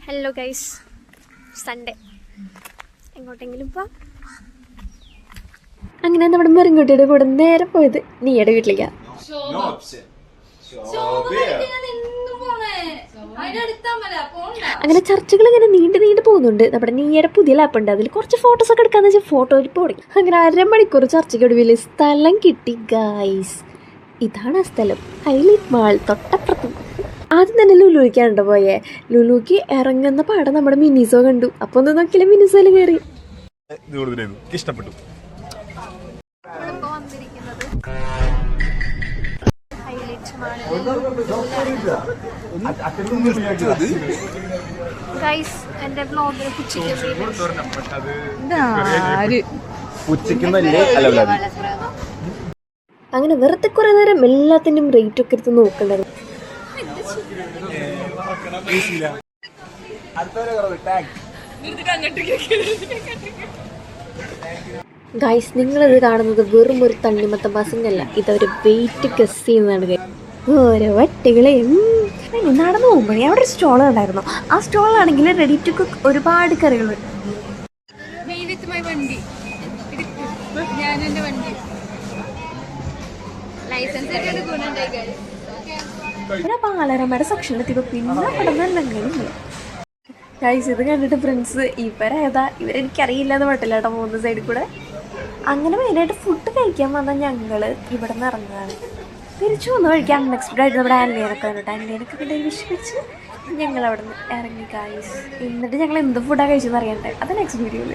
Hello guys, Sunday എങ്ങോട്ടെങ്കിലും പോവാം. അങ്ങനെ നമ്മുടെ മെറിൻകുട്ടിയുടെ കൂടെ നേരെ പോയത് നീയുടെ വീട്ടിലേക്കാ. അങ്ങനെ ചർച്ചകൾ ഇങ്ങനെ നീണ്ടു പോകുന്നുണ്ട്. നമ്മുടെ നീയുടെ പുതിയ ലാപ്പ് ഉണ്ട്, അതിൽ കുറച്ച് ഫോട്ടോസ് ഒക്കെ എടുക്കാന്ന് വെച്ചാൽ ഫോട്ടോ എടുപ്പ് തുടങ്ങി. അങ്ങനെ 1/2 മണിക്കൂർ ചർച്ചയ്ക്കൊടുവിൽ സ്ഥലം കിട്ടി ഗൈസ്. ഇതാണ് ആ സ്ഥലം, ഹൈലൈറ്റ് മാൾ തൊട്ടപ്പുറത്തും. ആദ്യം തന്നെ ലുലുവിക്കാണ് പോയേ. ലുലുക്ക് ഇറങ്ങുന്ന പാടെ നമ്മുടെ മിനിസോ കണ്ടു. അപ്പൊ ഒന്ന് നോക്കിയാലും മിനിസോയിൽ കയറി. ഇഷ്ടപ്പെട്ടു. എന്റെ വ്ലോഗിൽ അങ്ങനെ വെറുതെ കുറെ നേരം എല്ലാത്തിന്റെയും റേറ്റ് ഒക്കെ എടുത്ത് നോക്കണ്ടായിരുന്നു. ഗൈസ്, നിങ്ങളിത് കാണുന്നത് വെറും ഒരു തണ്ണിമത്ത ബസിനല്ല, ഇതൊരു വെയിറ്റ് ഗസ് ചെയ്യുന്നതാണ്. ഓരോ വട്ടികളെ നടന്നു പോകുമ്പോഴേ അവിടെ ഒരു സ്റ്റോൾ ഉണ്ടായിരുന്നു. ആ സ്റ്റോളാണെങ്കിൽ റെഡി ടു കുക്ക് ഒരുപാട് കറികൾ. പാലരമയുടെ സെക്ഷനിലെത്തിയപ്പോ പിന്നെ അവിടെ നല്ലങ്ങനെ ഗൈസ് ഇത് കണ്ടിട്ട് ഫ്രണ്ട്സ് ഇവരേതാ ഇവരെനിക്കറിയില്ല എന്ന് പറ്റില്ല കേട്ടോ. 3 സൈഡിൽ കൂടെ അങ്ങനെ മെയിനായിട്ട് ഫുഡ് കഴിക്കാൻ വന്നാൽ ഞങ്ങള് ഇവിടെ നിന്ന് ഇറങ്ങുകയാണ്. തിരിച്ചു വന്ന് കഴിക്കാൻ അൺഎക്സ്പെക്റ്റഡ് ആയിട്ട് നമ്മുടെ ആൻലിയനൊക്കെ വന്നിട്ട് ആൻലിയനൊക്കെ കണ്ട് വിശ്വസിച്ച് ഞങ്ങൾ അവിടെ നിന്ന് ഇറങ്ങി ഗൈസ്. എന്നിട്ട് ഞങ്ങൾ എന്ത് ഫുഡാണ് കഴിച്ചതെന്ന് അറിയണ്ടേ, അത് നെക്സ്റ്റ് വീഡിയോയിൽ.